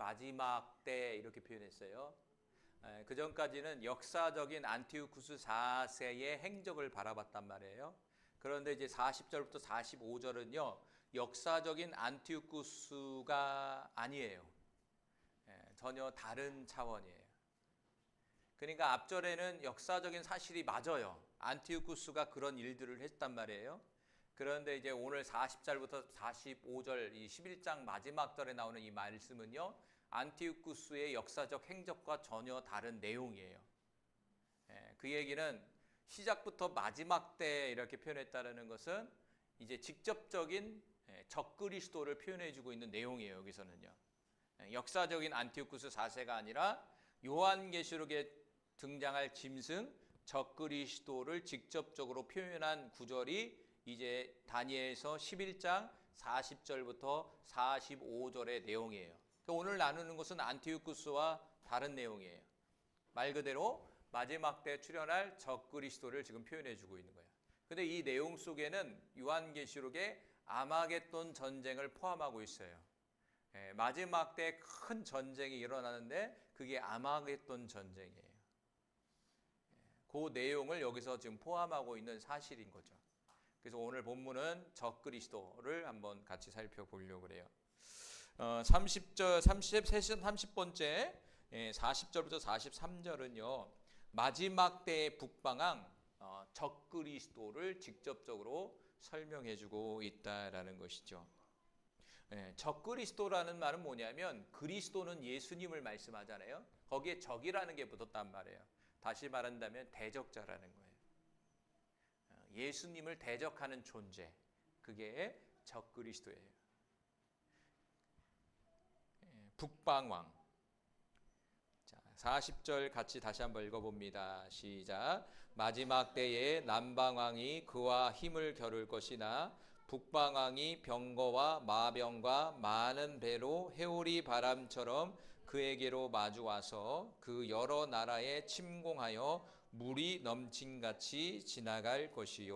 마지막 때 이렇게 표현했어요. 그 전까지는 역사적인 안티오쿠스 4세의 행적을 바라봤단 말이에요. 그런데 이제 40절부터 45절은요, 역사적인 안티오쿠스가 아니에요. 전혀 다른 차원이에요. 그러니까 앞절에는 역사적인 사실이 맞아요. 안티오쿠스가 그런 일들을 했단 말이에요. 그런데 이제 오늘 40절부터 45절 이 11장 마지막 절에 나오는 이 말씀은요, 안티오쿠스의 역사적 행적과 전혀 다른 내용이에요. 그 얘기는 시작부터 마지막 때 이렇게 표현했다는 것은 이제 직접적인 적그리스도를 표현해주고 있는 내용이에요. 여기서는요, 역사적인 안티오쿠스 4세가 아니라 요한계시록에 등장할 짐승 적그리스도를 직접적으로 표현한 구절이 이제 다니엘서 11장 40절부터 45절의 내용이에요. 오늘 나누는 것은 안티오쿠스와 다른 내용이에요. 말 그대로 마지막 때 출현할 적그리스도를 지금 표현해 주고 있는 거예요. 근데 이 내용 속에는 요한계시록의 아마겟돈 전쟁을 포함하고 있어요. 마지막 때 큰 전쟁이 일어나는데 그게 아마겟돈 전쟁이에요. 그 내용을 여기서 지금 포함하고 있는 사실인 거죠. 그래서 오늘 본문은 적그리스도를 한번 같이 살펴보려고 그래요. 30번째 40절부터 43절은요. 마지막 때의 북방왕 적그리스도를 직접적으로 설명해 주고 있다라는 것이죠. 적그리스도라는 말은 뭐냐면 그리스도는 예수님을 말씀하잖아요. 거기에 적이라는 게 붙었단 말이에요. 다시 말한다면 대적자라는 거예요. 예수님을 대적하는 존재, 그게 적그리스도예요. 북방왕. 자, 40절 같이 다시 한번 읽어봅니다. 시작. 마지막 때에 남방왕이 그와 힘을 겨룰 것이나 북방왕이 병거와 마병과 많은 배로 해오리 바람처럼 그에게로 마주와서 그 여러 나라에 침공하여 물이 넘친같이 지나갈 것이요.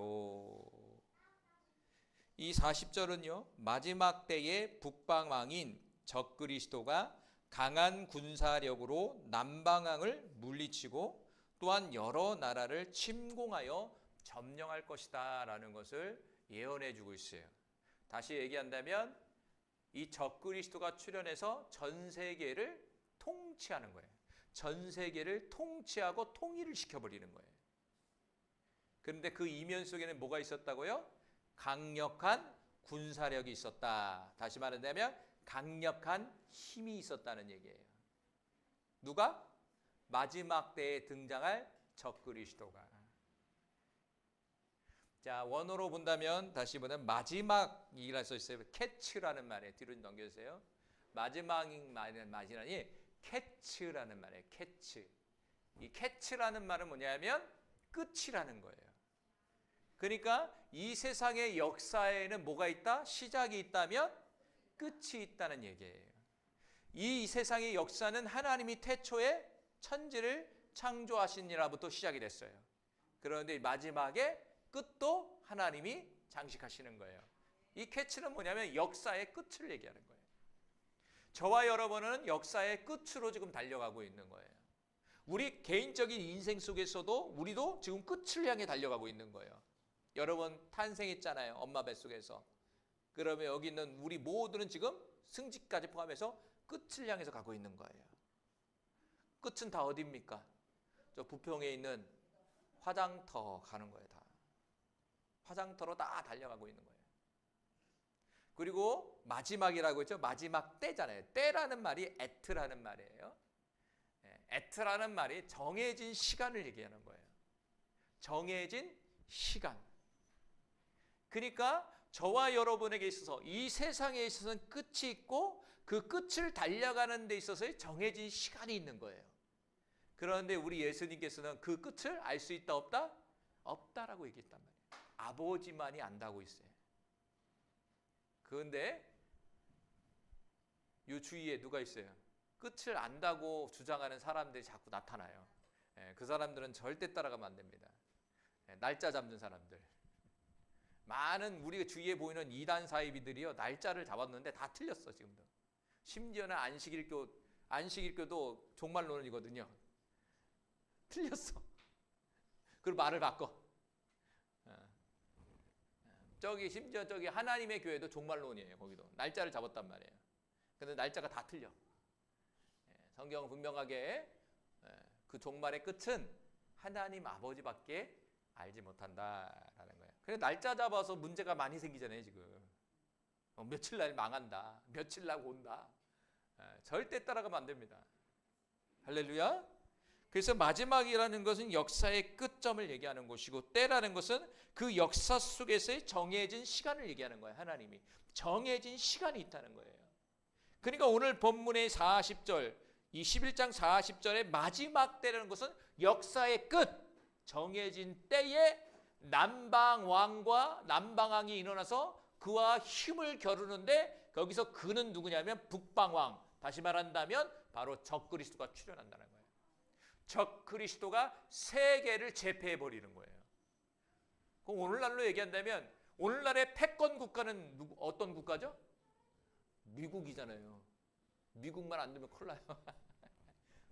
이 40절은요, 마지막 때의 북방왕인 적그리스도가 강한 군사력으로 남방왕을 물리치고 또한 여러 나라를 침공하여 점령할 것이다 라는 것을 예언해 주고 있어요. 다시 얘기한다면 이 적그리스도가 출현해서 전 세계를 통치하는 거예요. 전 세계를 통치하고 통일을 시켜버리는 거예요. 그런데 그 이면 속에는 뭐가 있었다고요? 강력한 군사력이 있었다. 다시 말한다면 강력한 힘이 있었다는 얘기예요. 누가? 마지막 때에 등장할 적그리스도가. 자, 원어로 본다면 다시 보면 마지막이라 써 있어요. 캐치라는 말에 뒤로 넘겨주세요. 마지막이라는 말이라니 캐치라는 말이에요. 캐치. 이 캐치라는 말은 뭐냐면 끝이라는 거예요. 그러니까 이 세상의 역사에는 뭐가 있다? 시작이 있다면 끝이 있다는 얘기예요. 이 세상의 역사는 하나님이 태초에 천지를 창조하시니라부터 시작이 됐어요. 그런데 마지막에 끝도 하나님이 장식하시는 거예요. 이 캐치는 뭐냐면 역사의 끝을 얘기하는 거예요. 저와 여러분은 역사의 끝으로 지금 달려가고 있는 거예요. 우리 개인적인 인생 속에서도 우리도 지금 끝을 향해 달려가고 있는 거예요. 여러분 탄생했잖아요. 엄마 뱃속에서. 그러면 여기 있는 우리 모두는 지금 승직까지 포함해서 끝을 향해서 가고 있는 거예요. 끝은 다 어디입니까? 저 부평에 있는 화장터 가는 거예요. 다. 화장터로 다 달려가고 있는 거예요. 그리고 마지막이라고 했죠. 마지막 때잖아요. 때라는 말이 에트라는 말이에요. 에트라는 말이 정해진 시간을 얘기하는 거예요. 정해진 시간. 그러니까 저와 여러분에게 있어서 이 세상에 있어서는 끝이 있고 그 끝을 달려가는 데 있어서의 정해진 시간이 있는 거예요. 그런데 우리 예수님께서는 그 끝을 알 수 있다 없다? 없다라고 얘기했단 말이에요. 아버지만이 안다고 있어요. 그런데 이 주위에 누가 있어요? 끝을 안다고 주장하는 사람들이 자꾸 나타나요. 그 사람들은 절대 따라가면 안 됩니다. 날짜 잡는 사람들. 많은 우리가 주위에 보이는 이단 사이비들이요, 날짜를 잡았는데 다 틀렸어. 지금도 심지어는 안식일교도 종말론이거든요. 틀렸어. 그리고 말을 바꿔. 심지어 하나님의 교회도 종말론이에요. 거기도 날짜를 잡았단 말이에요. 근데 날짜가 다 틀려. 성경은 분명하게 그 종말의 끝은 하나님 아버지밖에 알지 못한다라는 거예요. 그래서 날짜 잡아서 문제가 많이 생기잖아요. 지금 며칠 날 망한다, 며칠 날 온다. 절대 따라가면 안 됩니다. 할렐루야. 그래서 마지막이라는 것은 역사의 끝점을 얘기하는 것이고, 때라는 것은 그 역사 속에서의 정해진 시간을 얘기하는 거예요. 하나님이 정해진 시간이 있다는 거예요. 그러니까 오늘 본문의 40절, 이 11장 40절의 마지막 때라는 것은 역사의 끝, 정해진 때에 남방왕과 남방왕이 일어나서 그와 힘을 겨루는데, 거기서 그는 누구냐면 북방왕, 다시 말한다면 바로 적그리스도가 출현한다는 거예요. 적그리스도가 세계를 제패해 버리는 거예요. 그럼 오늘날로 얘기한다면 오늘날의 패권 국가는 어떤 국가죠? 미국이잖아요. 미국만 안 되면 큰일 나요.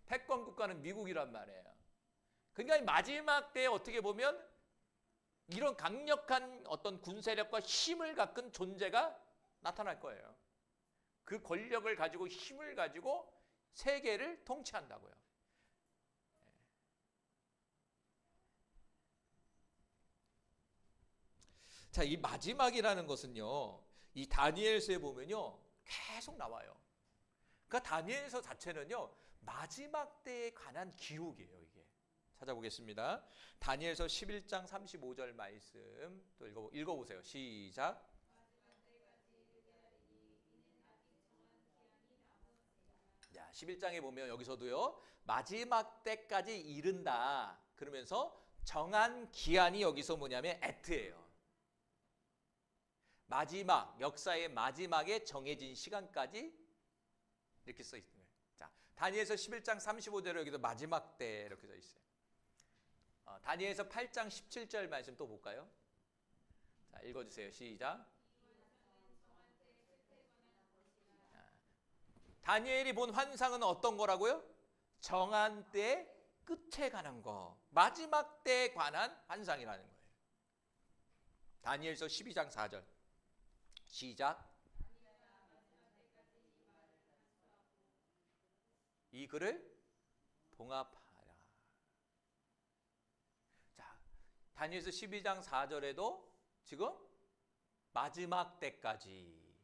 패권 국가는 미국이란 말이에요. 그러니까 마지막 때에 어떻게 보면 이런 강력한 어떤 군세력과 힘을 갖은 존재가 나타날 거예요. 그 권력을 가지고 힘을 가지고 세계를 통치한다고요. 자, 이 마지막이라는 것은요, 이 다니엘서에 보면요 계속 나와요. 그러니까 다니엘서 자체는요 마지막 때에 관한 기록이에요. 이게 찾아보겠습니다. 다니엘서 11장 35절 말씀 또 읽어보세요. 시작. 자, 11장에 보면 여기서도요 마지막 때까지 이른다 그러면서 정한 기한이 여기서 뭐냐면 에트예요. 마지막, 역사의 마지막에 정해진 시간까지 이렇게 써 있어요. 자, 다니엘서 11장 35절에 여기도 마지막 때 이렇게 써 있어요. 다니엘서 8장 17절 말씀 또 볼까요? 자, 읽어주세요. 시작. 다니엘이 본 환상은 어떤 거라고요? 정한 때 끝에 가는 거, 마지막 때에 관한 환상이라는 거예요. 다니엘서 12장 4절 시작. 이 글을 봉합하라. 자, 다니엘서 12장 4절에도 지금 마지막 때까지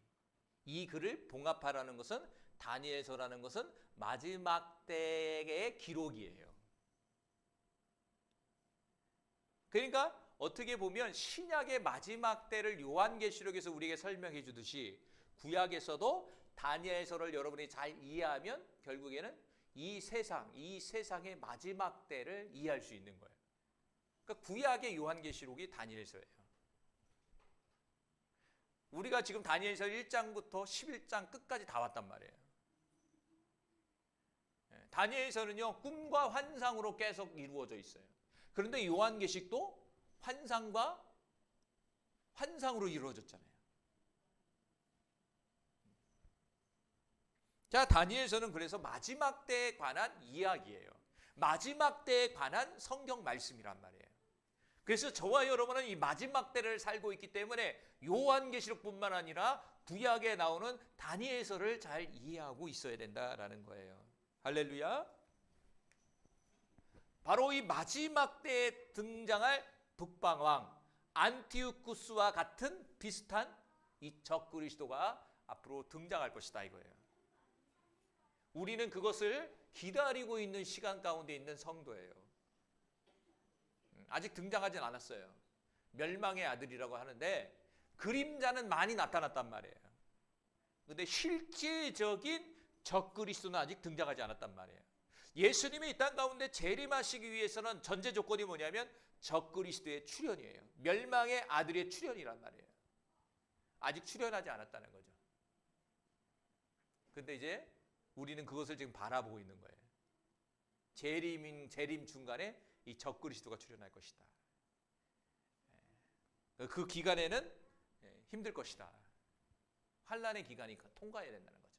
이 글을 봉합하라는 것은, 다니엘서라는 것은 마지막 때의 기록이에요. 그러니까 어떻게 보면 신약의 마지막 때를 요한계시록에서 우리에게 설명해 주듯이 구약에서도 다니엘서를 여러분이 잘 이해하면 결국에는 이 세상의 마지막 때를 이해할 수 있는 거예요. 그러니까 구약의 요한계시록이 다니엘서예요. 우리가 지금 다니엘서 1장부터 11장 끝까지 다 왔단 말이에요. 다니엘서는요 꿈과 환상으로 계속 이루어져 있어요. 그런데 요한계시록도 환상과 환상으로 이루어졌잖아요. 자, 다니엘서는 그래서 마지막 때에 관한 이야기예요. 마지막 때에 관한 성경 말씀이란 말이에요. 그래서 저와 여러분은 이 마지막 때를 살고 있기 때문에 요한계시록뿐만 아니라 구약에 나오는 다니엘서를 잘 이해하고 있어야 된다라는 거예요. 할렐루야. 바로 이 마지막 때에 등장할 북방왕 안티오쿠스와 같은 비슷한 이 적그리스도가 앞으로 등장할 것이다 이거예요. 우리는 그것을 기다리고 있는 시간 가운데 있는 성도예요. 아직 등장하진 않았어요. 멸망의 아들이라고 하는데 그림자는 많이 나타났단 말이에요. 그런데 실제적인 적그리스도는 아직 등장하지 않았단 말이에요. 예수님이 이 땅 가운데 재림하시기 위해서는 전제 조건이 뭐냐면 적그리스도의 출현이에요. 멸망의 아들의 출현이란 말이에요. 아직 출현하지 않았다는 거죠. 근데 이제 우리는 그것을 지금 바라보고 있는 거예요. 재림 중간에 이 적그리스도가 출현할 것이다. 그 기간에는 힘들 것이다. 환난의 기간이 통과해야 된다는 거죠.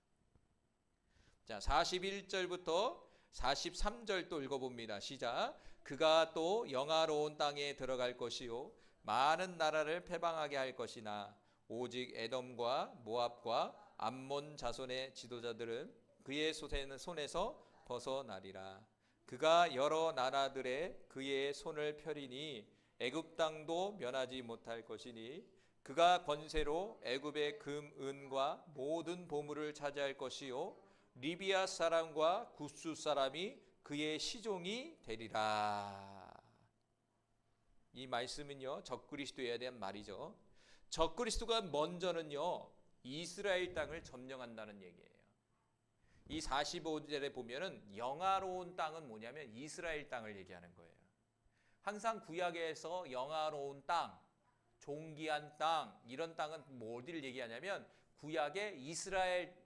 자, 41절부터 43절 또 읽어봅니다. 시작. 그가 또 영화로운 땅에 들어갈 것이요 많은 나라를 패방하게 할 것이나 오직 에돔과 모압과 암몬 자손의 지도자들은 그의 손에서 벗어나리라. 그가 여러 나라들의 그의 손을 펴리니 애굽 땅도 면하지 못할 것이니 그가 권세로 애굽의 금, 은과 모든 보물을 차지할 것이요 리비아 사람과 구스 사람이 그의 시종이 되리라. 이 말씀은요, 적그리스도에 대한 말이죠. 적그리스도가 먼저는요, 이스라엘 땅을 점령한다는 얘기예요. 이 45절에 보면은 영화로운 땅은 뭐냐면 이스라엘 땅을 얘기하는 거예요. 항상 구약에서 영화로운 땅, 존귀한 땅, 이런 땅은 뭐 어디를 얘기하냐면 구약의 이스라엘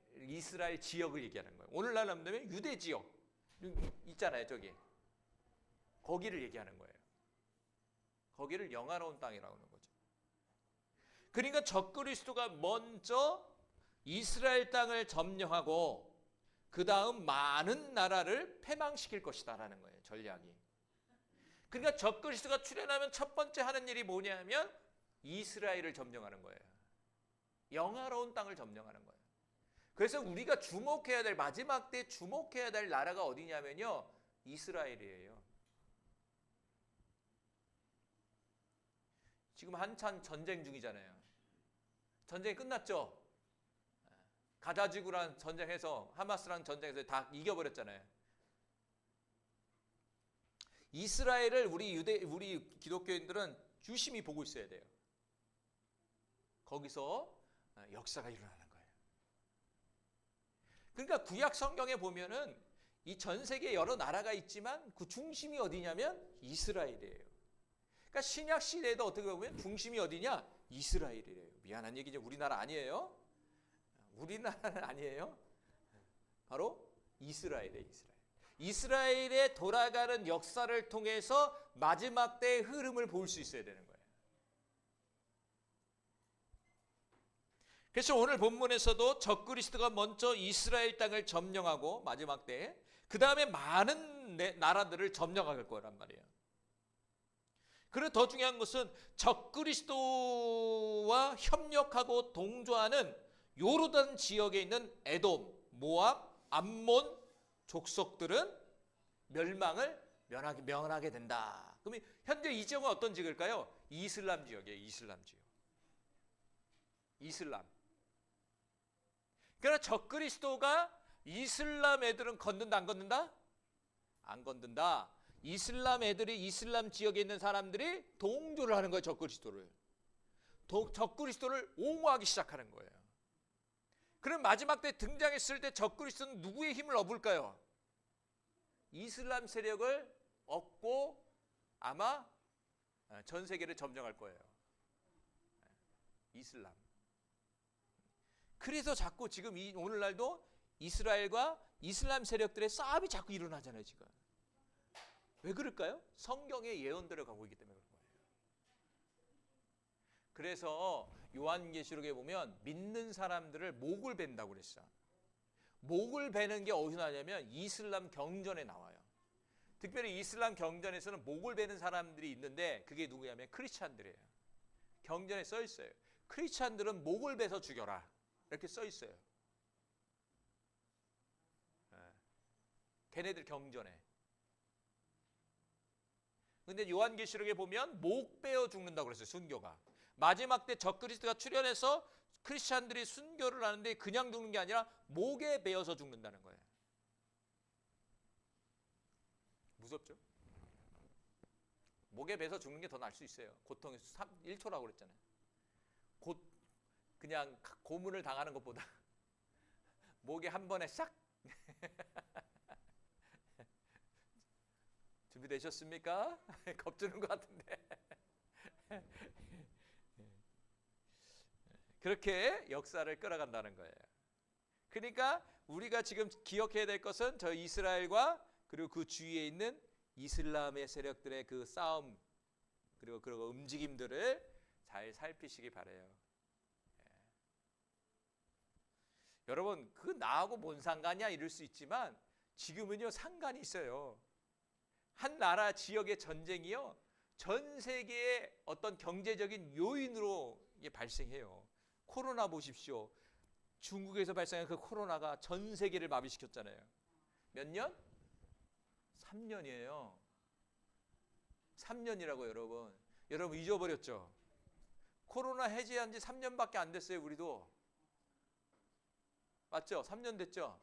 지역을 얘기하는 거예요. 오늘날 하면 유대 지역 있잖아요, 저기. 거기를 얘기하는 거예요. 거기를 영화로운 땅이라고 하는 거죠. 그러니까 적그리스도가 먼저 이스라엘 땅을 점령하고 그 다음 많은 나라를 패망시킬 것이다라는 거예요, 전략이. 그러니까 적그리스도가 출현하면 첫 번째 하는 일이 뭐냐면 이스라엘을 점령하는 거예요. 영화로운 땅을 점령하는 거예요. 그래서 우리가 주목해야 될, 마지막 때 주목해야 될 나라가 어디냐면요, 이스라엘이에요. 지금 한참 전쟁 중이잖아요. 전쟁이 끝났죠. 가자지구랑 전쟁해서 하마스랑 전쟁해서 다 이겨버렸잖아요. 이스라엘을 우리 기독교인들은 유심히 보고 있어야 돼요. 거기서 역사가 일어나는 거예요. 그러니까 구약 성경에 보면은 이 전 세계 여러 나라가 있지만 그 중심이 어디냐면 이스라엘이에요. 그러니까 신약 시대에도 어떻게 보면 중심이 어디냐? 이스라엘이래요. 미안한 얘기죠. 우리나라 아니에요. 우리나라는 아니에요. 바로 이스라엘이에요. 이스라엘에 돌아가는 역사를 통해서 마지막 때의 흐름을 볼 수 있어야 되는 거예요. 그래서 오늘 본문에서도 적그리스도가 먼저 이스라엘 땅을 점령하고 마지막 때에 그 다음에 많은 나라들을 점령할 거란 말이에요. 그리고 더 중요한 것은 적그리스도와 협력하고 동조하는 요르단 지역에 있는 에돔, 모압, 암몬 족속들은 멸망을 면하게 된다. 그러면 현재 이 지역은 어떤 지역일까요? 이슬람 지역이에요. 이슬람 지역. 이슬람. 그러나 적그리스도가 이슬람 애들은 건든다, 안 건든다? 안 건든다. 이슬람 애들이, 이슬람 지역에 있는 사람들이 동조를 하는 거예요. 적그리스도를 옹호하기 시작하는 거예요. 그럼 마지막 때 등장했을 때 적그리스도는 누구의 힘을 얻을까요? 이슬람 세력을 얻고 아마 전 세계를 점령할 거예요. 이슬람. 그래서 자꾸 지금 오늘날도 이스라엘과 이슬람 세력들의 싸움이 자꾸 일어나잖아요, 지금. 왜 그럴까요? 성경의 예언대로 가고 있기 때문에 그런 거예요. 그래서 요한계시록에 보면 믿는 사람들을 목을 벤다고 그랬어요. 목을 베는 게 어디서 나냐면 이슬람 경전에 나와요. 특별히 이슬람 경전에서는 목을 베는 사람들이 있는데 그게 누구냐면 크리스찬들이에요. 경전에 써 있어요. 크리스찬들은 목을 베서 죽여라. 이렇게 써 있어요. 걔네들 경전에. 근데 요한계시록에 보면 목 베어 죽는다고 그랬어요. 순교가. 마지막 때 적그리스도가 출현해서 크리스찬들이 순교를 하는데 그냥 죽는 게 아니라 목에 베어서 죽는다는 거예요. 무섭죠? 목에 베서 죽는 게 더 나을 수 있어요. 고통에서 1초라고 그랬잖아요. 그냥 고문을 당하는 것보다 목에 한 번에 싹. 준비되셨습니까? 겁주는 것 같은데. 그렇게 역사를 끌어간다는 거예요. 그러니까 우리가 지금 기억해야 될 것은 저 이스라엘과 그리고 그 주위에 있는 이슬람의 세력들의 그 싸움 그리고 그 움직임들을 잘 살피시기 바라요. 여러분 그 나하고 뭔 상관이야 이럴 수 있지만 지금은요 상관이 있어요. 한 나라 지역의 전쟁이요 전 세계의 어떤 경제적인 요인으로 이게 발생해요. 코로나 보십시오. 중국에서 발생한 그 코로나가 전 세계를 마비시켰잖아요. 몇 년? 3년이에요. 3년이라고 여러분. 여러분 잊어버렸죠? 코로나 해제한 지 3년밖에 안 됐어요. 우리도. 맞죠? 3년 됐죠?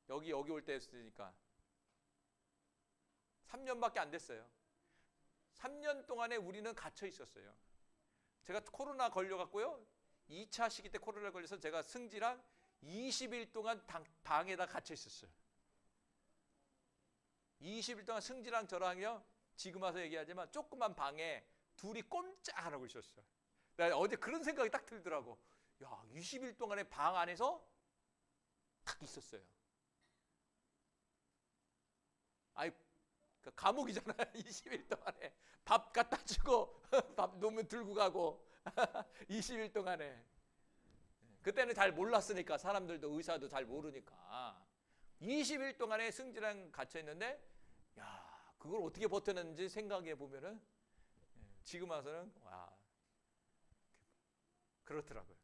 여기 올 때 했으니까 3년밖에 안 됐어요. 3년 동안에 우리는 갇혀 있었어요. 제가 코로나 걸려갖고요 2차 시기 때 코로나 걸려서 제가 승지랑 20일 동안 방에다 갇혀 있었어요. 20일 동안 승지랑 저랑요 지금 와서 얘기하지만 조그만 방에 둘이 꼼짝 안 하고 있었어요. 나 어제 그런 생각이 딱 들더라고. 야 20일 동안에 방 안에서 딱 있었어요. 아이 감옥이잖아요. 20일 동안에 밥 갖다 주고 밥 놓으면 들고 가고 20일 동안에. 그때는 잘 몰랐으니까 사람들도 의사도 잘 모르니까 20일 동안에 승지랑 갇혀 있는데 야 그걸 어떻게 버텼는지 생각해 보면은 지금 와서는 와 그렇더라고요.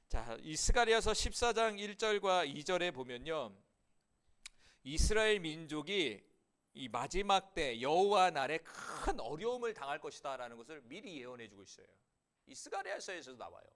자, 이 스가랴서 14장 1절과 2절에 보면요. 이스라엘 민족이 이 마지막 때 여호와 날에 큰 어려움을 당할 것이다라는 것을 미리 예언해 주고 있어요. 이 스가랴서에서도 나와요.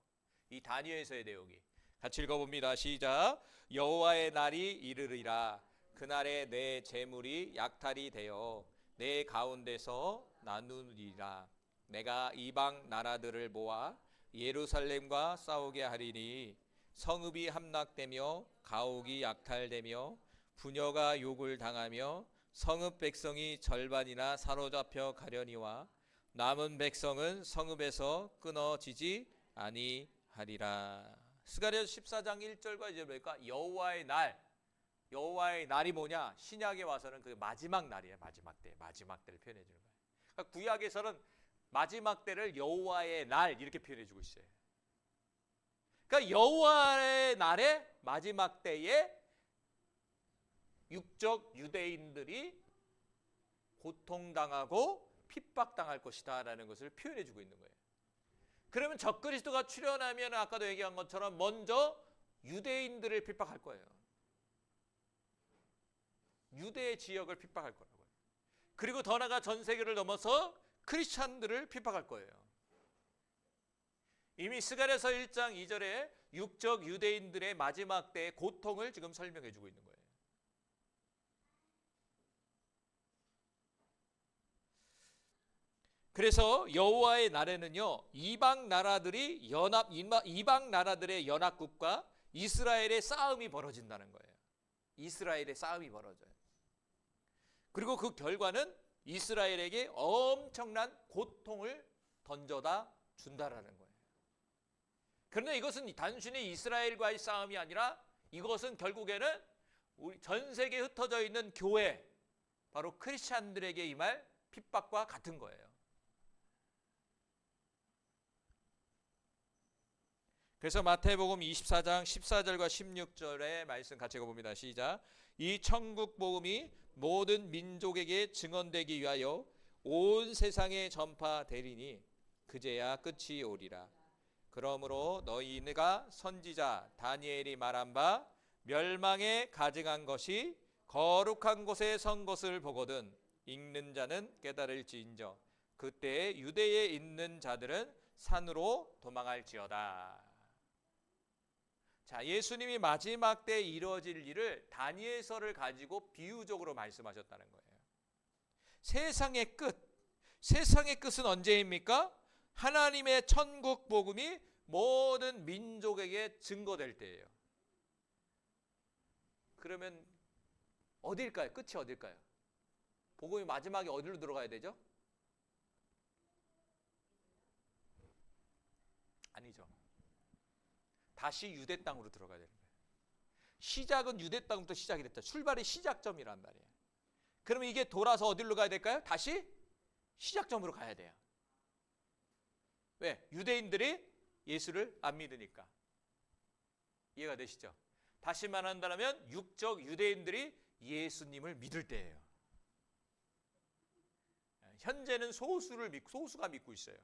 이 다니엘서의 내용이. 같이 읽어봅니다. 시작. 여호와의 날이 이르리라. 그날에 내 재물이 약탈이 되어 내 가운데서 나누리라. 내가 이방 나라들을 모아 예루살렘과 싸우게 하리니 성읍이 함락되며 가옥이 약탈되며 부녀가 욕을 당하며 성읍 백성이 절반이나 사로잡혀 가려니와 남은 백성은 성읍에서 끊어지지 아니하리라. 스가랴서 14장 1절과 2절 보니까 여호와의 날, 여호와의 날이 뭐냐? 신약에 와서는 그 마지막 날이에요. 마지막 때, 마지막 때를 표현해 주는 거예요. 그러니까 구약에서는 마지막 때를 여호와의 날 이렇게 표현해 주고 있어요. 그러니까 여호와의 날의 마지막 때에 육적 유대인들이 고통당하고 핍박당할 것이다 라는 것을 표현해 주고 있는 거예요. 그러면 적그리스도가 출현하면 아까도 얘기한 것처럼 먼저 유대인들을 핍박할 거예요. 유대 지역을 핍박할 거라고요. 그리고 더 나아가 전 세계를 넘어서 크리스찬들을 핍박할 거예요. 이미 스가랴서 1장 2절에 육적 유대인들의 마지막 때의 고통을 지금 설명해 주고 있는 거예요. 그래서 여호와의 날에는요 이방 나라들의 연합국과 이스라엘의 싸움이 벌어진다는 거예요. 이스라엘의 싸움이 벌어져요. 그리고 그 결과는 이스라엘에게 엄청난 고통을 던져다 준다라는 거예요. 그런데 이것은 단순히 이스라엘과의 싸움이 아니라 이것은 결국에는 우리 전 세계에 흩어져 있는 교회, 바로 크리스찬들에게 임할 핍박과 같은 거예요. 그래서 마태복음 24장 14절과 16절의 말씀 같이 읽어봅니다. 시작. 이 천국 복음이 모든 민족에게 증언되기 위하여 온 세상에 전파되리니 그제야 끝이 오리라. 그러므로 너희가 선지자 다니엘이 말한 바 멸망에 가증한 것이 거룩한 곳에 선 것을 보거든 읽는 자는 깨달을지인저 그때에 유대에 있는 자들은 산으로 도망할지어다. 자, 예수님이 마지막 때 이루어질 일을 다니엘서를 가지고 비유적으로 말씀하셨다는 거예요. 세상의 끝은 언제입니까? 하나님의 천국 복음이 모든 민족에게 증거될 때예요. 그러면 어딜까요? 끝이 어딜까요? 복음이 마지막에 어디로 들어가야 되죠? 아니죠. 다시 유대 땅으로 들어가야 되는 거예요. 시작은 유대 땅부터 시작이 됐다. 출발이 시작점이란 말이에요. 그러면 이게 돌아서 어디로 가야 될까요? 다시 시작점으로 가야 돼요. 왜? 유대인들이 예수를 안 믿으니까. 이해가 되시죠? 다시 말한다면 육적 유대인들이 예수님을 믿을 때예요. 현재는 소수가 믿고 있어요.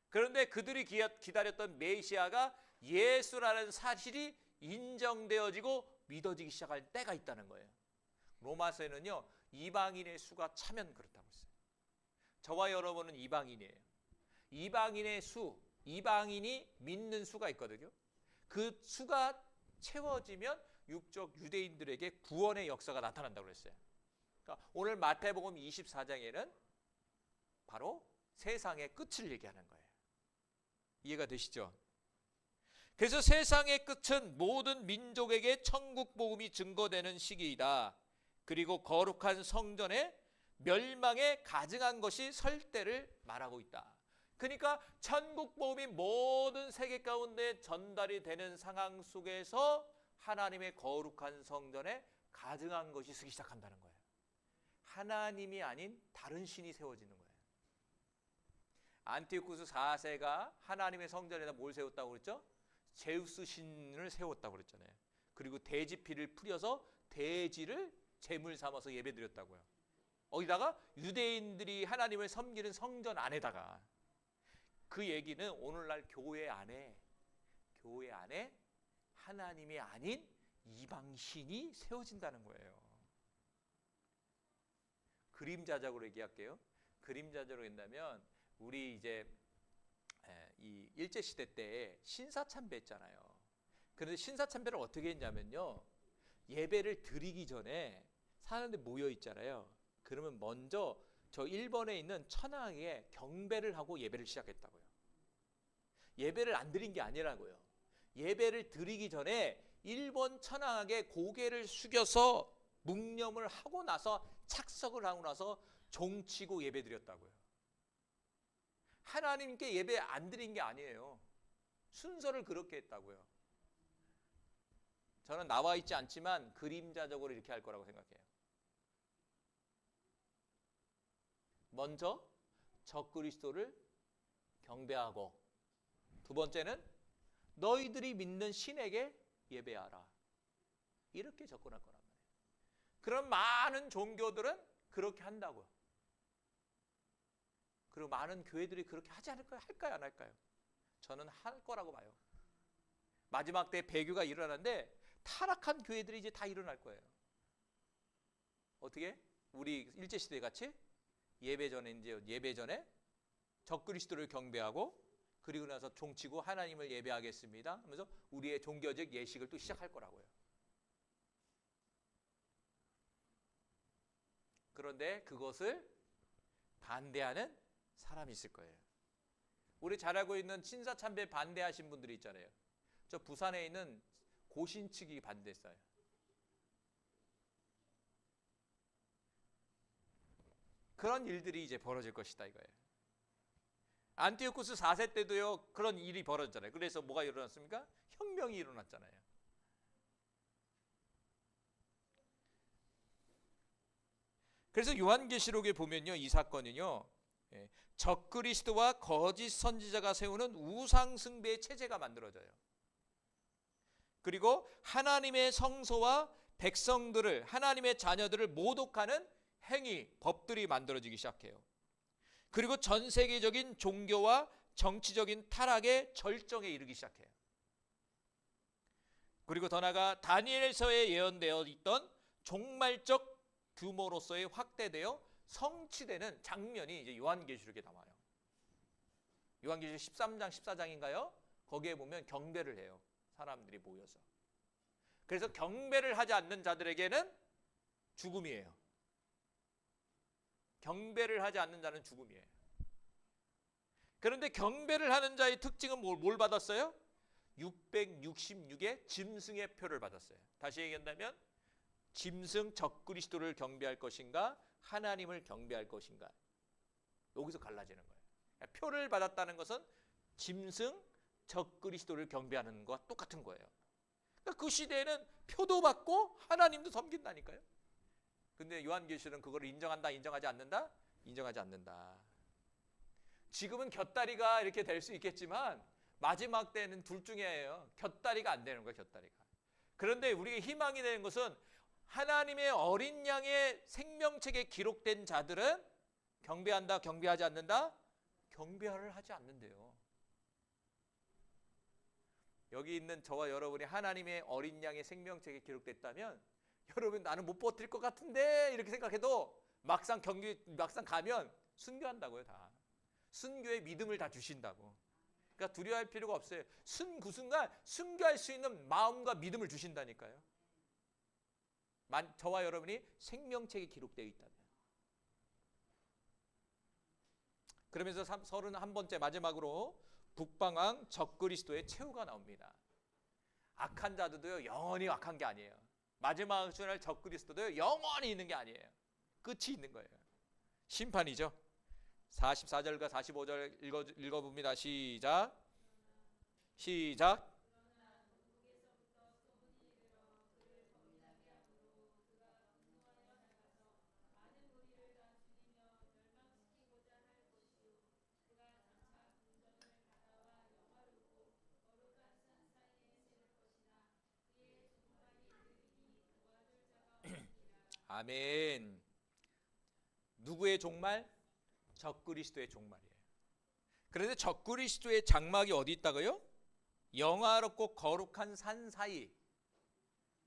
그런데 그들이 기다렸던 메시아가 예수라는 사실이 인정되어지고 믿어지기 시작할 때가 있다는 거예요. 로마서에는요, 이방인의 수가 차면 그렇다고 했어요. 저와 여러분은 이방인이에요. 이방인의 수, 이방인이 믿는 수가 있거든요. 그 수가 채워지면 육적 유대인들에게 구원의 역사가 나타난다고 그랬어요. 그러니까 오늘 마태복음 24장에는 바로 세상의 끝을 얘기하는 거예요. 이해가 되시죠? 그래서 세상의 끝은 모든 민족에게 천국 복음이 증거되는 시기이다. 그리고 거룩한 성전의 멸망에 가증한 것이 설 때를 말하고 있다. 그러니까 천국 복음이 모든 세계 가운데 전달이 되는 상황 속에서 하나님의 거룩한 성전에 가증한 것이 서기 시작한다는 거예요. 하나님이 아닌 다른 신이 세워지는 거예요. 안티오쿠스 4세가 하나님의 성전에다 뭘 세웠다고 그랬죠? 제우스 신을 세웠다고 그랬잖아요. 그리고 돼지 피를 뿌려서 돼지를 제물 삼아서 예배드렸다고요. 거기다가 유대인들이 하나님을 섬기는 성전 안에다가, 그 얘기는 오늘날 교회 안에 하나님이 아닌 이방신이 세워진다는 거예요. 그림자적으로 얘기할게요. 그림자적으로 한다면 우리 이제 이 일제시대 때 신사참배했잖아요. 그런데 신사참배를 어떻게 했냐면요, 예배를 드리기 전에 사람들이 모여 있잖아요. 그러면 먼저 저 일본에 있는 천황에 경배를 하고 예배를 시작했다고요. 예배를 안 드린 게 아니라고요. 예배를 드리기 전에 일본 천황에게 고개를 숙여서 묵념을 하고 나서 착석을 하고 나서 종치고 예배 드렸다고요. 하나님께 예배 안 드린 게 아니에요. 순서를 그렇게 했다고요. 저는 나와 있지 않지만 그림자적으로 이렇게 할 거라고 생각해요. 먼저 적그리스도를 경배하고, 두 번째는 너희들이 믿는 신에게 예배하라. 이렇게 접근할 거란 말이에요. 그럼 많은 종교들은 그렇게 한다고요. 그리고 많은 교회들이 그렇게 하지 않을까요? 할까요? 안 할까요? 저는 할 거라고 봐요. 마지막 때 배교가 일어나는데 타락한 교회들이 이제 다 일어날 거예요. 어떻게? 우리 일제시대 같이 예배 전에 적그리스도를 경배하고, 그리고 나서 종치고 하나님을 예배하겠습니다 하면서 우리의 종교적 예식을 또 시작할 거라고요. 그런데 그것을 반대하는 사람이 있을 거예요. 우리 잘 알고 있는 신사참배 반대하신 분들이 있잖아요. 저 부산에 있는 고신 측이 반대했어요. 그런 일들이 이제 벌어질 것이다 이거예요. 안티오쿠스 4세 때도요 그런 일이 벌어졌잖아요. 그래서 뭐가 일어났습니까? 혁명이 일어났잖아요. 그래서 요한계시록에 보면요, 이 사건은요, 적그리스도와 거짓 선지자가 세우는 우상 숭배의 체제가 만들어져요. 그리고 하나님의 성소와 백성들을, 하나님의 자녀들을 모독하는 행위, 법들이 만들어지기 시작해요. 그리고 전 세계적인 종교와 정치적인 타락의 절정에 이르기 시작해요. 그리고 더 나아가 다니엘서에 예언되어 있던 종말적 규모로서의 확대되어 성취되는 장면이 이제 요한계시록에 나와요. 요한계시록 13장, 14장인가요? 거기에 보면 경배를 해요. 사람들이 모여서. 그래서 경배를 하지 않는 자들에게는 죽음이에요. 경배를 하지 않는 자는 죽음이에요. 그런데 경배를 하는 자의 특징은 뭘 받았어요? 666의 짐승의 표를 받았어요. 다시 얘기한다면 짐승 적그리스도를 경배할 것인가, 하나님을 경배할 것인가, 여기서 갈라지는 거예요. 표를 받았다는 것은 짐승 적그리스도를 경배하는 것과 똑같은 거예요. 그러니까 그 시대에는 표도 받고 하나님도 섬긴다니까요. 근데 요한계시록은 그걸 인정한다, 인정하지 않는다? 인정하지 않는다. 지금은 곁다리가 이렇게 될 수 있겠지만 마지막 때는 둘 중에예요. 곁다리가 안 되는 거예요. 곁다리가. 그런데 우리가 희망이 되는 것은 하나님의 어린 양의 생명책에 기록된 자들은 경배한다, 경배하지 않는다? 경배를 하지 않는데요. 여기 있는 저와 여러분이 하나님의 어린 양의 생명책에 기록됐다면 여러분 나는 못 버틸 것 같은데 이렇게 생각해도 막상 가면 순교한다고요. 다 순교의 믿음을 다 주신다고. 그러니까 두려워할 필요가 없어요. 그 순간 순교할 수 있는 마음과 믿음을 주신다니까요. 저와 여러분이 생명책에 기록되어 있다면. 그러면서 31번째 마지막으로 북방왕 적그리스도의 최후가 나옵니다. 악한 자들도요 영원히 악한 게 아니에요. 마지막 주날 적그리스도도 영원히 있는 게 아니에요. 끝이 있는 거예요. 심판이죠. 44절과 45절 읽어봅니다. 시작. 아멘. 누구의 종말? 적그리스도의 종말이에요. 그런데 적그리스도의 장막이 어디 있다고요? 영화롭고 거룩한 산 사이.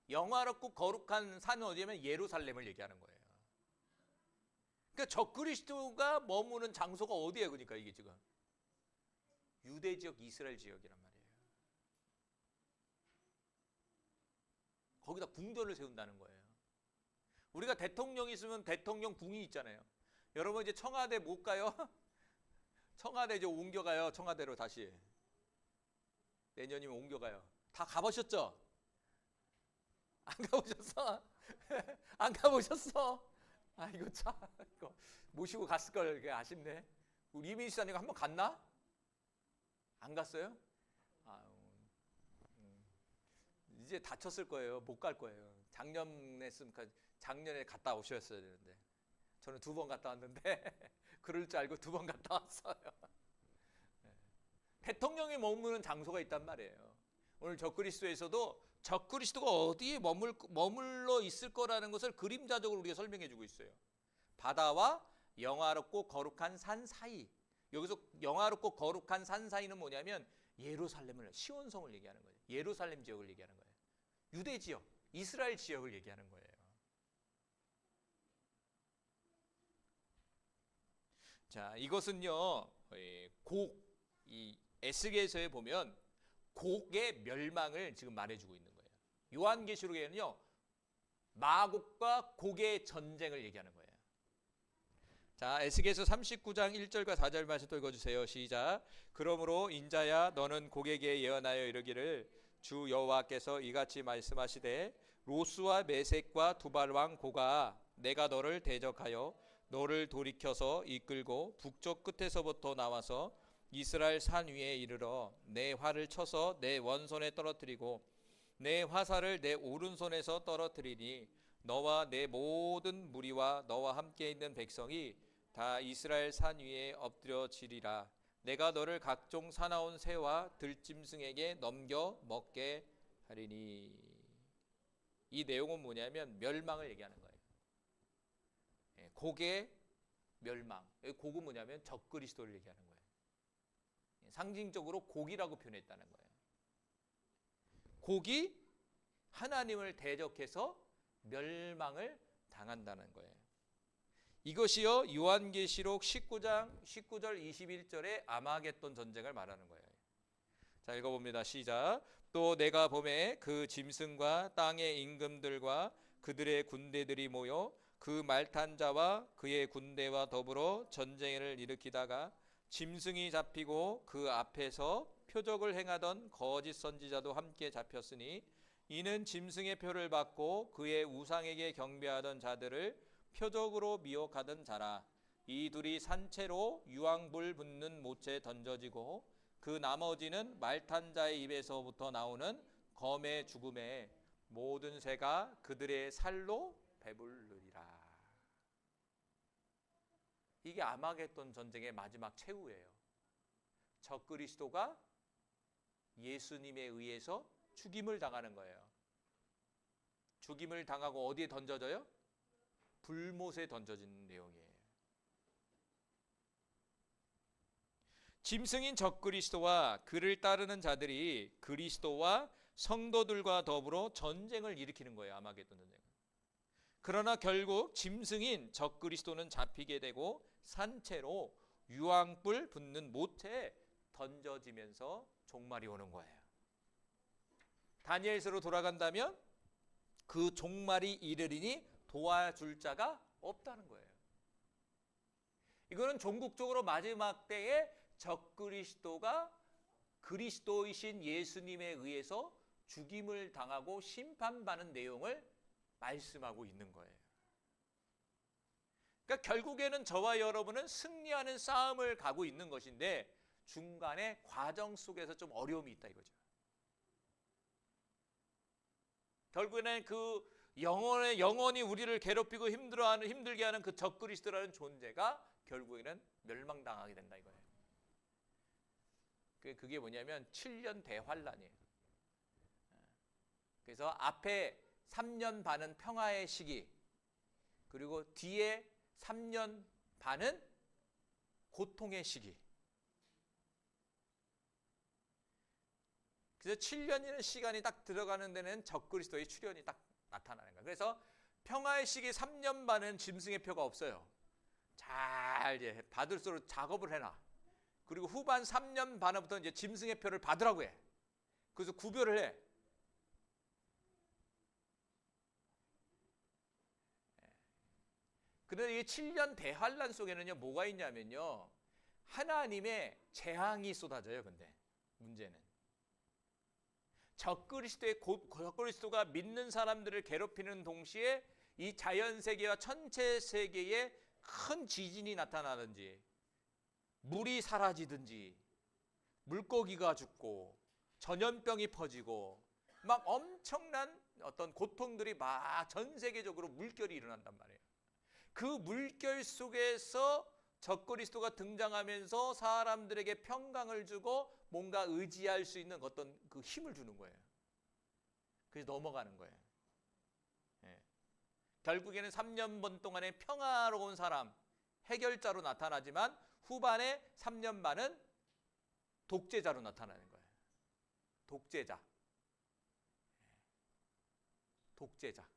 영화롭고 거룩한 산은 어디냐면 예루살렘을 얘기하는 거예요. 그러니까 적그리스도가 머무는 장소가 어디예요? 그러니까 이게 지금 유대 지역, 이스라엘 지역이란 말이에요. 거기다 궁전을 세운다는 거예요. 우리가 대통령이 있으면 대통령 궁이 있잖아요. 여러분 이제 청와대 못 가요? 청와대 이제 옮겨가요. 청와대로 다시. 내년이면 옮겨가요. 다 가보셨죠? 안 가보셨어? 안 가보셨어? 아 이거 참 이거 모시고 갔을 걸 아쉽네. 우리 이민희 씨님 한번 갔나? 안 갔어요? 아, 이제 다쳤을 거예요. 못 갈 거예요. 작년에 갔다 오셨어야 되는데 저는 2번 갔다 왔는데 그럴 줄 알고 2번 갔다 왔어요. 대통령이 머무는 장소가 있단 말이에요. 오늘 적그리스도에서도 적그리스도가 어디에 머물러 있을 거라는 것을 그림자적으로 우리가 설명해 주고 있어요. 바다와 영화롭고 거룩한 산 사이. 여기서 영화롭고 거룩한 산 사이는 뭐냐면 예루살렘을, 시온성을 얘기하는 거예요. 예루살렘 지역을 얘기하는 거예요. 유대 지역, 이스라엘 지역을 얘기하는 거예요. 자, 이것은요, 이 에스겔서에 보면 곡의 멸망을 지금 말해주고 있는 거예요. 요한계시록에는요, 마곡과 곡의 전쟁을 얘기하는 거예요. 자, 에스겔서 39장 1절과 4절 말씀 또 읽어주세요. 시작. 그러므로 인자야 너는 곡에게 예언하여 이르기를 주 여호와께서 이같이 말씀하시되 로스와 메섹과 두발왕 고가 내가 너를 대적하여 너를 돌이켜서 이끌고 북쪽 끝에서부터 나와서 이스라엘 산 위에 이르러 내 활을 쳐서 내 원손에 떨어뜨리고 내 화살을 내 오른손에서 떨어뜨리니 너와 내 모든 무리와 너와 함께 있는 백성이 다 이스라엘 산 위에 엎드려지리라. 내가 너를 각종 사나운 새와 들짐승에게 넘겨 먹게 하리니. 이 내용은 뭐냐면 멸망을 얘기하는 거예요. 곡의 멸망. 곡은 뭐냐면 적그리스도를 얘기하는 거예요. 상징적으로 곡이라고 표현했다는 거예요. 곡이 하나님을 대적해서 멸망을 당한다는 거예요. 이것이요 요한계시록 19장 19절 21절의 아마겟돈 전쟁을 말하는 거예요. 자, 읽어봅니다. 시작. 또 내가 보매 그 짐승과 땅의 임금들과 그들의 군대들이 모여 그 말탄 자와 그의 군대와 더불어 전쟁을 일으키다가 짐승이 잡히고 그 앞에서 표적을 행하던 거짓 선지자도 함께 잡혔으니 이는 짐승의 표를 받고 그의 우상에게 경배하던 자들을 표적으로 미혹하던 자라. 이 둘이 산채로 유황불 붙는 못에 던져지고 그 나머지는 말탄 자의 입에서부터 나오는 검의 죽음에 모든 새가 그들의 살로 배부르리라. 이게 아마겟돈 전쟁의 마지막 최후예요. 적그리스도가 예수님에 의해서 죽임을 당하는 거예요. 죽임을 당하고 어디에 던져져요? 불못에 던져지는 내용이에요. 짐승인 적그리스도와 그를 따르는 자들이 그리스도와 성도들과 더불어 전쟁을 일으키는 거예요. 아마겟돈 전쟁. 그러나 결국 짐승인 적그리스도는 잡히게 되고 산채로 유황불 붙는 못에 던져지면서 종말이 오는 거예요. 다니엘서로 돌아간다면 그 종말이 이르리니 도와줄 자가 없다는 거예요. 이거는 종국적으로 마지막 때에 적그리스도가 그리스도이신 예수님에 의해서 죽임을 당하고 심판받는 내용을 말씀하고 있는 거예요. 그러니까 결국에는 저와 여러분은 승리하는 싸움을 가고 있는 것인데 중간에 과정 속에서 좀 어려움이 있다 이거죠. 결국에는 그 영원히 우리를 괴롭히고 힘들게 하는 그 적그리스도라는 존재가 결국에는 멸망당하게 된다 이거예요. 그게 뭐냐면 7년 대환란이에요. 그래서 앞에 3년 반은 평화의 시기, 그리고 뒤에 3년 반은 고통의 시기. 그래서 7년이라는 시간이 딱 들어가는 데는 적그리스도의 출현이 딱 나타나는 거예요. 그래서 평화의 시기 3년 반은 짐승의 표가 없어요. 잘 이제 받을수록 작업을 해놔. 그리고 후반 3년 반부터 이제 짐승의 표를 받으라고 해. 그래서 구별을 해. 그런데 이 7년 대환란 속에는요 뭐가 있냐면요 하나님의 재앙이 쏟아져요. 근데 문제는 적그리스도가 믿는 사람들을 괴롭히는 동시에 이 자연세계와 천체세계에 큰 지진이 나타나든지 물이 사라지든지 물고기가 죽고 전염병이 퍼지고 막 엄청난 어떤 고통들이 막 전 세계적으로 물결이 일어난단 말이에요. 그 물결 속에서 적그리스도가 등장하면서 사람들에게 평강을 주고 뭔가 의지할 수 있는 어떤 그 힘을 주는 거예요. 그래서 넘어가는 거예요. 예. 결국에는 3년 반 동안의 평화로운 사람, 해결자로 나타나지만 후반에 3년 반은 독재자로 나타나는 거예요. 독재자. 독재자.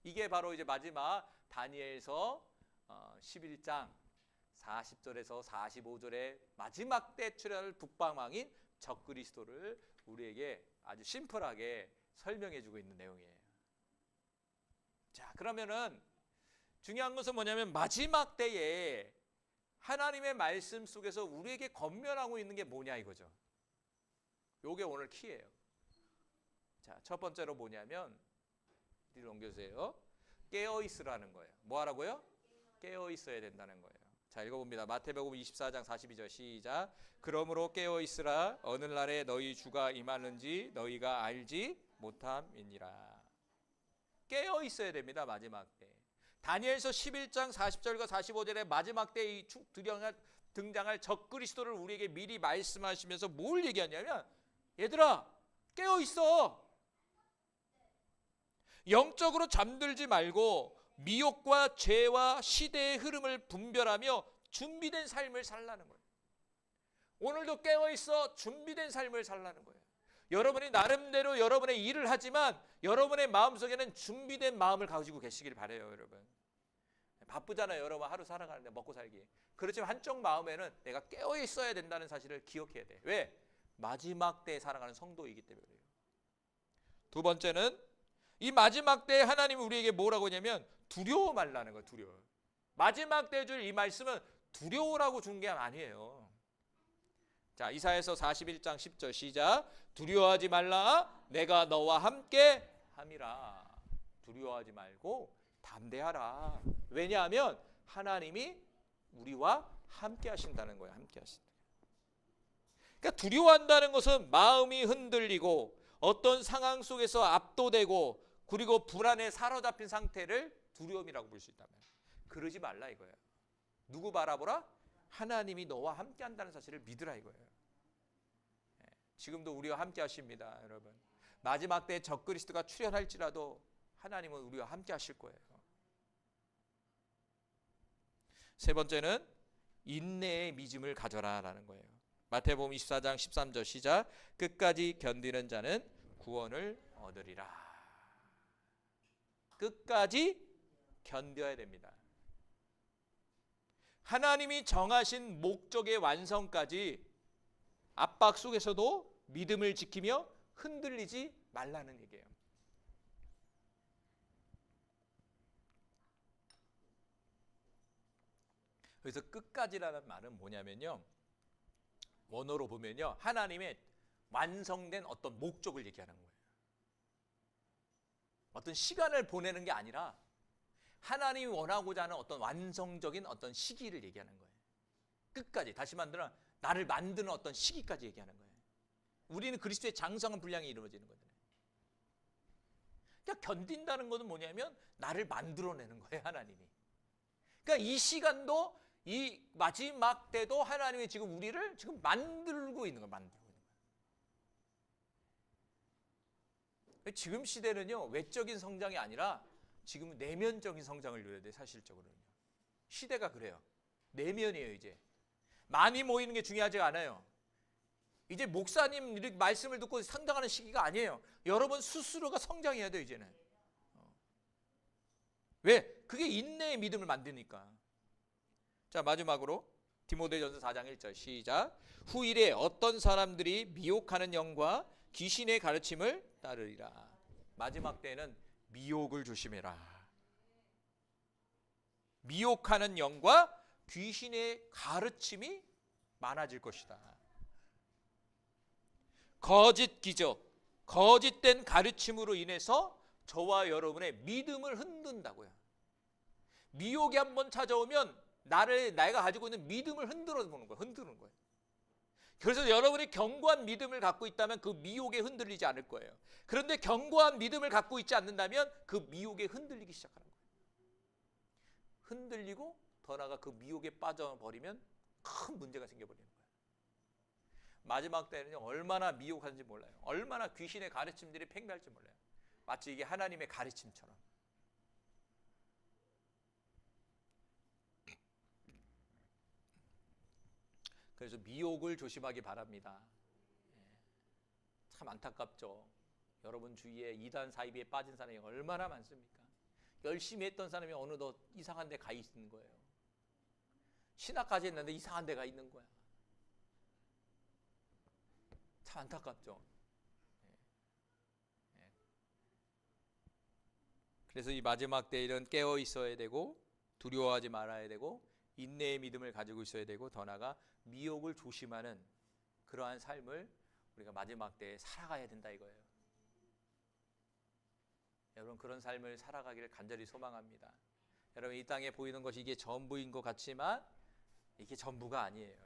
이게 바로 이제 마지막 다니엘서 11장 40절에서 45절의 마지막 때 출현할 북방왕인 적그리스도를 우리에게 아주 심플하게 설명해 주고 있는 내용이에요. 자, 그러면은 중요한 것은 뭐냐면 마지막 때에 하나님의 말씀 속에서 우리에게 권면하고 있는 게 뭐냐 이거죠. 요게 오늘 키예요. 자, 첫 번째로 뭐냐면 뒤로 옮겨주세요. 깨어 있으라는 거예요. 뭐 하라고요? 깨어 있어야 된다는 거예요. 자, 읽어봅니다. 마태복음 24장 42절 시작. 그러므로 깨어 있으라. 어느 날에 너희 주가 임하는지 너희가 알지 못함이니라. 깨어 있어야 됩니다. 마지막 때. 다니엘서 11장 40절과 45절에 마지막 때에 등장할 적그리스도를 우리에게 미리 말씀하시면서 뭘 얘기하냐면 얘들아 깨어 있어. 영적으로 잠들지 말고 미혹과 죄와 시대의 흐름을 분별하며 준비된 삶을 살라는 거예요. 오늘도 깨어있어 준비된 삶을 살라는 거예요. 여러분이 나름대로 여러분의 일을 하지만 여러분의 마음속에는 준비된 마음을 가지고 계시길 바라요. 여러분 바쁘잖아요. 여러분 하루 살아가는데 먹고 살기. 그렇지만 한쪽 마음에는 내가 깨어있어야 된다는 사실을 기억해야 돼. 왜? 마지막 때에 살아가는 성도이기 때문에요. 두 번째는 이 마지막 때에 하나님이 우리에게 뭐라고 하냐면 두려워 말라는 거예요. 두려워. 마지막 때에 줄 이 말씀은 두려워라고 준 게 아니에요. 자, 이사야서 41장 10절 시작. 두려워하지 말라. 내가 너와 함께 함이라. 두려워하지 말고 담대하라. 왜냐하면 하나님이 우리와 함께 하신다는 거예요. 함께 하신다. 그러니까 두려워한다는 것은 마음이 흔들리고 어떤 상황 속에서 압도되고 그리고 불안에 사로잡힌 상태를 두려움이라고 볼 수 있다면 그러지 말라 이거예요. 누구 바라보라? 하나님이 너와 함께 한다는 사실을 믿으라 이거예요. 지금도 우리와 함께 하십니다, 여러분. 마지막 때에 적그리스도가 출현할지라도 하나님은 우리와 함께 하실 거예요. 세 번째는 인내의 믿음을 가져라라는 거예요. 마태복음 24장 13절 시작. 끝까지 견디는 자는 구원을 얻으리라. 끝까지 견뎌야 됩니다. 하나님이 정하신 목적의 완성까지 압박 속에서도 믿음을 지키며 흔들리지 말라는 얘기예요. 그래서 끝까지라는 말은 뭐냐면요, 원어로 보면요, 하나님의 완성된 어떤 목적을 얘기하는 거예요. 어떤 시간을 보내는 게 아니라 하나님이 원하고자 하는 어떤 완성적인 어떤 시기를 얘기하는 거예요. 끝까지, 다시 만들어 나를 만드는 어떤 시기까지 얘기하는 거예요. 우리는 그리스도의 장성한 분량이 이루어지는 거잖아요. 그러니까 견딘다는 것은 뭐냐면 나를 만들어내는 거예요, 하나님이. 그러니까 이 시간도, 이 마지막 때도 하나님이 지금 우리를 지금 만들고 있는 거예요. 만들고 있는 거예요. 지금 시대는요, 외적인 성장이 아니라 지금은 내면적인 성장을 누려야 돼요, 사실적으로는요. 시대가 그래요. 내면이에요, 이제. 많이 모이는 게 중요하지 않아요. 이제 목사님 이렇게 말씀을 듣고 성장하는 시기가 아니에요. 여러분 스스로가 성장해야 돼요, 이제는. 왜? 그게 인내의 믿음을 만드니까. 자, 마지막으로 디모데전서 4장 1절 시작. 후일에 어떤 사람들이 미혹하는 영과 귀신의 가르침을 따르리라. 마지막 때에는 미혹을 조심해라. 미혹하는 영과 귀신의 가르침이 많아질 것이다. 거짓 기적, 거짓된 가르침으로 인해서 저와 여러분의 믿음을 흔든다고요. 미혹이 한번 찾아오면 내가 가지고 있는 믿음을 흔들어 보는 거예요. 흔드는 거예요. 그래서 여러분이 견고한 믿음을 갖고 있다면 그 미혹에 흔들리지 않을 거예요. 그런데 견고한 믿음을 갖고 있지 않는다면 그 미혹에 흔들리기 시작하는 거예요. 흔들리고 더 나아가 그 미혹에 빠져버리면 큰 문제가 생겨버리는 거예요. 마지막 때는요, 얼마나 미혹하는지 몰라요. 얼마나 귀신의 가르침들이 팽배할지 몰라요. 마치 이게 하나님의 가르침처럼. 그래서 미혹을 조심하기 바랍니다. 참 안타깝죠. 여러분 주위에 이단 사이비에 빠진 사람이 얼마나 많습니까? 열심히 했던 사람이 어느덧 이상한 데 가 있는 거예요. 신학까지 했는데 이상한 데 가 있는 거야. 참 안타깝죠. 그래서 이 마지막 때에는 깨어 있어야 되고, 두려워하지 말아야 되고, 인내의 믿음을 가지고 있어야 되고, 더 나아가 미혹을 조심하는 그러한 삶을 우리가 마지막 때에 살아가야 된다 이거예요. 여러분 그런 삶을 살아가기를 간절히 소망합니다. 여러분 이 땅에 보이는 것이 이게 전부인 것 같지만 이게 전부가 아니에요.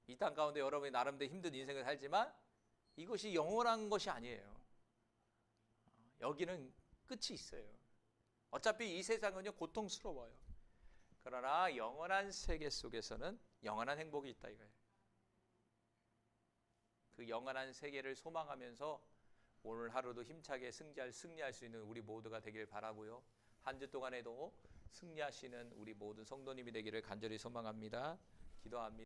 이 땅 가운데 여러분이 나름대로 힘든 인생을 살지만 이것이 영원한 것이 아니에요. 여기는 끝이 있어요. 어차피 이 세상은요 고통스러워요. 그러나 영원한 세계 속에서는 영원한 행복이 있다 이거예요. 그 영원한 세계를 소망하면서 오늘 하루도 힘차게 승리할 수 있는 우리 모두가 되길 바라고요. 한 주 동안에도 승리하시는 우리 모든 성도님이 되기를 간절히 소망합니다. 기도합니다.